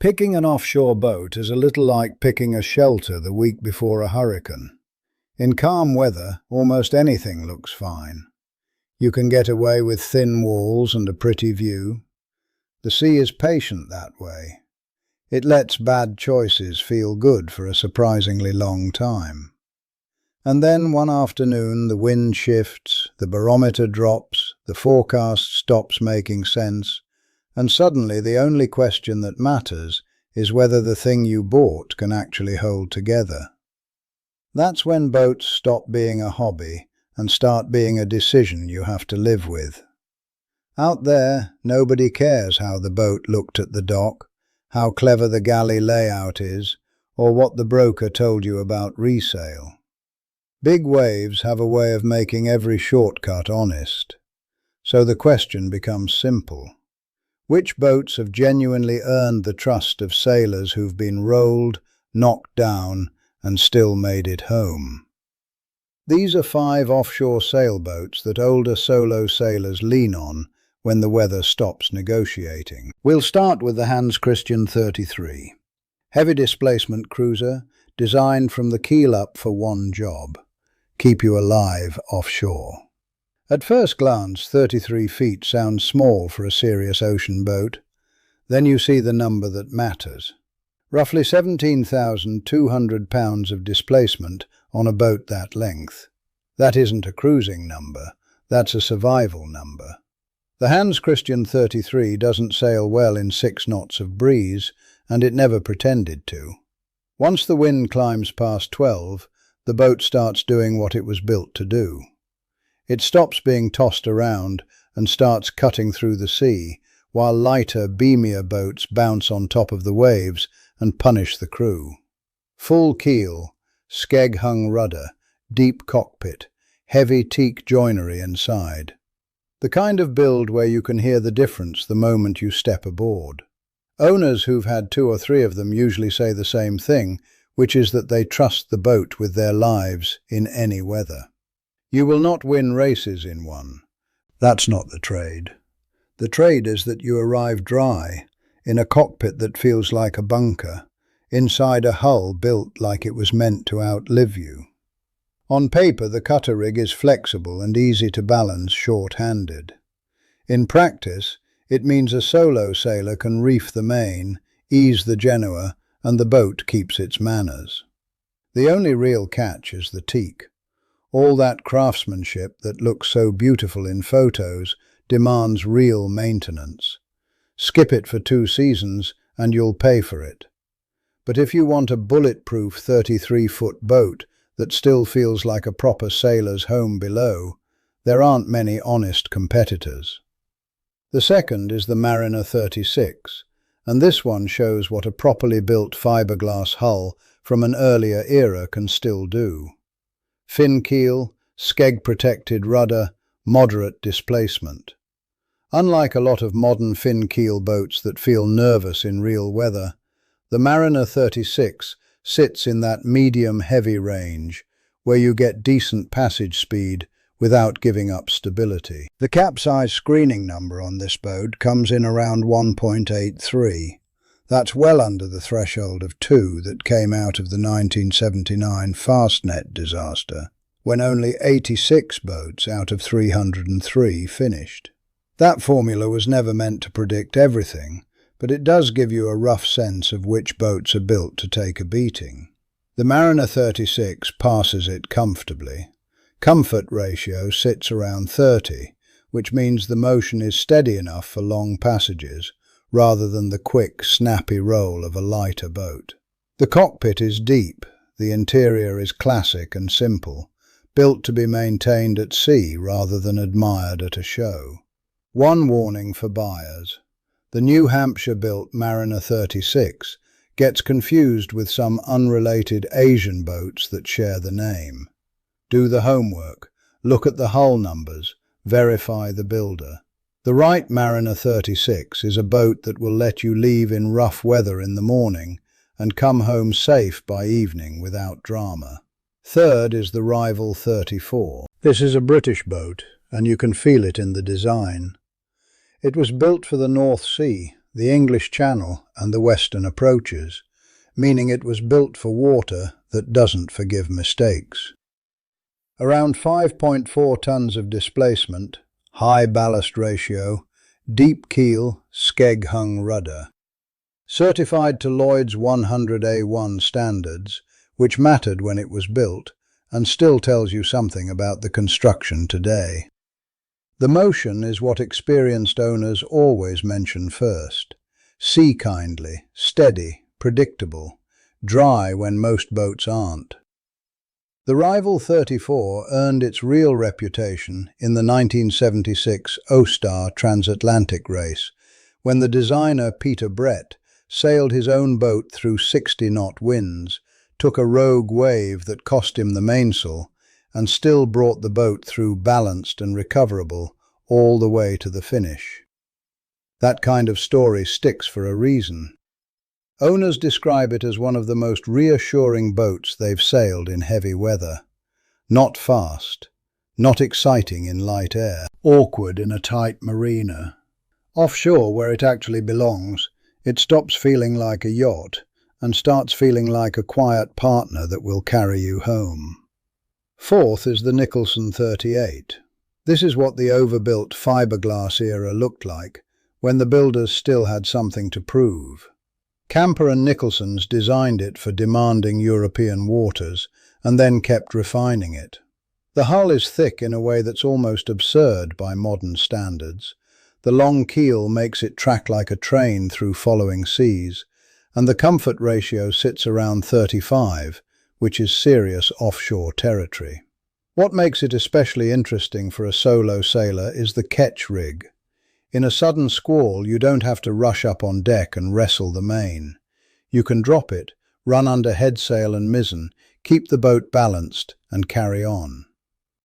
Picking an offshore boat is a little like picking a shelter the week before a hurricane. In calm weather, almost anything looks fine. You can get away with thin walls and a pretty view. The sea is patient that way. It lets bad choices feel good for a surprisingly long time. And then one afternoon the wind shifts, the barometer drops, the forecast stops making sense, and suddenly the only question that matters is whether the thing you bought can actually hold together. That's when boats stop being a hobby and start being a decision you have to live with. Out there, nobody cares how the boat looked at the dock, how clever the galley layout is, or what the broker told you about resale. Big waves have a way of making every shortcut honest. So the question becomes simple. Which boats have genuinely earned the trust of sailors who've been rolled, knocked down, and still made it home? These are 5 offshore sailboats that older solo sailors lean on when the weather stops negotiating. We'll start with the Hans Christian 33. Heavy displacement cruiser, designed from the keel up for one job: keep you alive offshore. At first glance, 33 feet sounds small for a serious ocean boat. Then you see the number that matters. Roughly 17,200 pounds of displacement on a boat that length. That isn't a cruising number, that's a survival number. The Hans Christian 33 doesn't sail well in 6 knots of breeze, and it never pretended to. Once the wind climbs past 12, the boat starts doing what it was built to do. It stops being tossed around and starts cutting through the sea, while lighter, beamier boats bounce on top of the waves and punish the crew. Full keel, skeg-hung rudder, deep cockpit, heavy teak joinery inside. The kind of build where you can hear the difference the moment you step aboard. Owners who've had 2 or 3 of them usually say the same thing, which is that they trust the boat with their lives in any weather. You will not win races in one. That's not the trade. The trade is that you arrive dry, in a cockpit that feels like a bunker, inside a hull built like it was meant to outlive you. On paper, the cutter rig is flexible and easy to balance short-handed. In practice, it means a solo sailor can reef the main, ease the Genoa, and the boat keeps its manners. The only real catch is the teak. All that craftsmanship that looks so beautiful in photos demands real maintenance. Skip it for 2 seasons and you'll pay for it. But if you want a bulletproof 33-foot boat that still feels like a proper sailor's home below, there aren't many honest competitors. The second is the Mariner 36, and this one shows what a properly built fiberglass hull from an earlier era can still do. Fin keel, skeg-protected rudder, moderate displacement. Unlike a lot of modern fin keel boats that feel nervous in real weather, the Mariner 36 sits in that medium-heavy range where you get decent passage speed without giving up stability. The capsize screening number on this boat comes in around 1.83. That's well under the threshold of 2 that came out of the 1979 Fastnet disaster, when only 86 boats out of 303 finished. That formula was never meant to predict everything, but it does give you a rough sense of which boats are built to take a beating. The Mariner 36 passes it comfortably. Comfort ratio sits around 30, which means the motion is steady enough for long passages, rather than the quick, snappy roll of a lighter boat. The cockpit is deep, the interior is classic and simple, built to be maintained at sea rather than admired at a show. One warning for buyers. The New Hampshire-built Mariner 36 gets confused with some unrelated Asian boats that share the name. Do the homework, look at the hull numbers, verify the builder. The right Mariner 36 is a boat that will let you leave in rough weather in the morning and come home safe by evening without drama. Third is the rival 34. This is a British boat, and you can feel it in the design. It was built for the North Sea, the English Channel and the Western approaches, meaning it was built for water that doesn't forgive mistakes. Around 5.4 tons of displacement, high ballast ratio, deep keel, skeg-hung rudder. Certified to Lloyd's 100A1 standards, which mattered when it was built, and still tells you something about the construction today. The motion is what experienced owners always mention first. Sea kindly, steady, predictable, dry when most boats aren't. The Rival 34 earned its real reputation in the 1976 O-Star transatlantic race, when the designer Peter Brett sailed his own boat through 60-knot winds, took a rogue wave that cost him the mainsail, and still brought the boat through balanced and recoverable all the way to the finish. That kind of story sticks for a reason. Owners describe it as one of the most reassuring boats they've sailed in heavy weather. Not fast, not exciting in light air, awkward in a tight marina. Offshore, where it actually belongs, it stops feeling like a yacht and starts feeling like a quiet partner that will carry you home. Fourth is the Nicholson 38. This is what the overbuilt fiberglass era looked like, when the builders still had something to prove. Camper and Nicholson's designed it for demanding European waters and then kept refining it. The hull is thick in a way that's almost absurd by modern standards. The long keel makes it track like a train through following seas, and the comfort ratio sits around 35, which is serious offshore territory. What makes it especially interesting for a solo sailor is the ketch rig. In a sudden squall, you don't have to rush up on deck and wrestle the main. You can drop it, run under headsail and mizzen, keep the boat balanced, and carry on.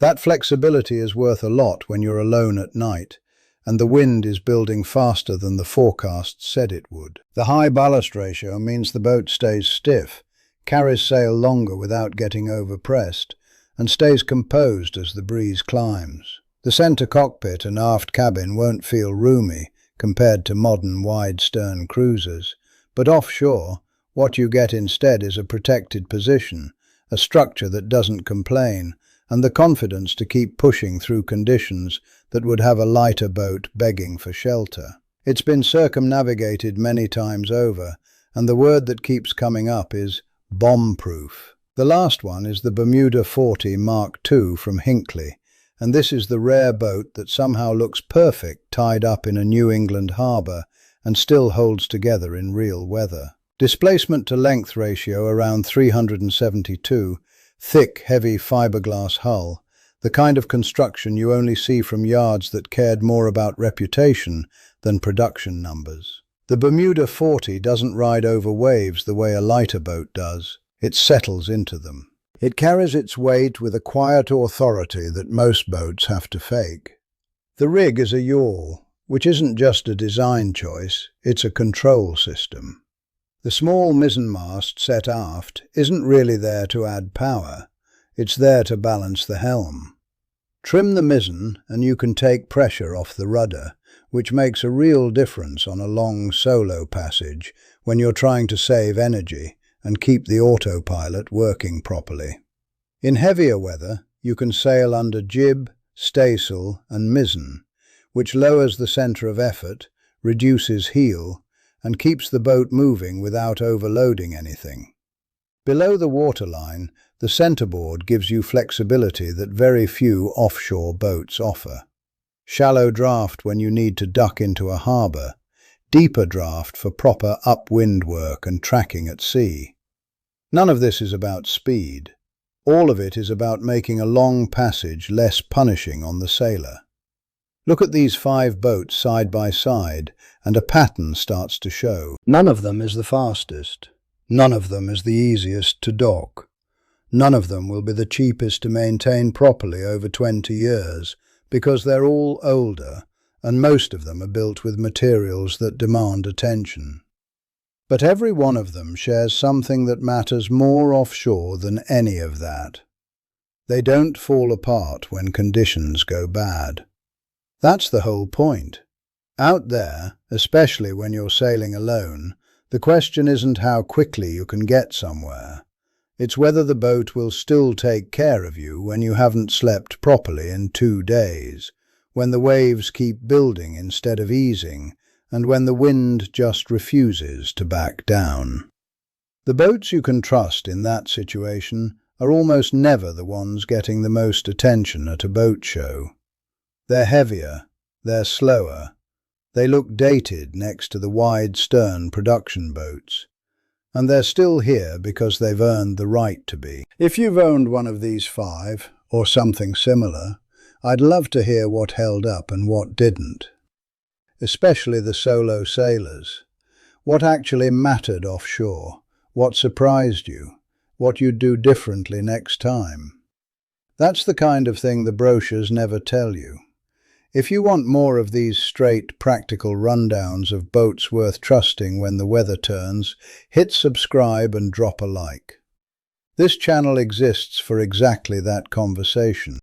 That flexibility is worth a lot when you're alone at night, and the wind is building faster than the forecast said it would. The high ballast ratio means the boat stays stiff, carries sail longer without getting overpressed, and stays composed as the breeze climbs. The center cockpit and aft cabin won't feel roomy compared to modern wide-stern cruisers, but offshore, what you get instead is a protected position, a structure that doesn't complain, and the confidence to keep pushing through conditions that would have a lighter boat begging for shelter. It's been circumnavigated many times over, and the word that keeps coming up is bomb-proof. The last one is the Bermuda 40 Mark II from Hinckley, and this is the rare boat that somehow looks perfect tied up in a New England harbour and still holds together in real weather. Displacement to length ratio around 372, thick, heavy fiberglass hull, the kind of construction you only see from yards that cared more about reputation than production numbers. The Bermuda 40 doesn't ride over waves the way a lighter boat does. It settles into them. It carries its weight with a quiet authority that most boats have to fake. The rig is a yawl, which isn't just a design choice, it's a control system. The small mizzenmast set aft isn't really there to add power, it's there to balance the helm. Trim the mizzen and you can take pressure off the rudder, which makes a real difference on a long solo passage when you're trying to save energy and keep the autopilot working properly. In heavier weather, you can sail under jib, staysail and mizzen, which lowers the center of effort, reduces heel, and keeps the boat moving without overloading anything. Below the waterline, the centerboard gives you flexibility that very few offshore boats offer. Shallow draft when you need to duck into a harbour, deeper draft for proper upwind work and tracking at sea. None of this is about speed. All of it is about making a long passage less punishing on the sailor. Look at these 5 boats side by side, and a pattern starts to show. None of them is the fastest. None of them is the easiest to dock. None of them will be the cheapest to maintain properly over 20 years, because they're all older, and most of them are built with materials that demand attention. But every one of them shares something that matters more offshore than any of that. They don't fall apart when conditions go bad. That's the whole point. Out there, especially when you're sailing alone, the question isn't how quickly you can get somewhere. It's whether the boat will still take care of you when you haven't slept properly in 2 days, when the waves keep building instead of easing, and when the wind just refuses to back down. The boats you can trust in that situation are almost never the ones getting the most attention at a boat show. They're heavier, they're slower, they look dated next to the wide-stern production boats, and they're still here because they've earned the right to be. If you've owned one of these 5, or something similar, I'd love to hear what held up and what didn't. Especially the solo sailors. What actually mattered offshore? What surprised you? What you'd do differently next time? That's the kind of thing the brochures never tell you. If you want more of these straight, practical rundowns of boats worth trusting when the weather turns, hit subscribe and drop a like. This channel exists for exactly that conversation.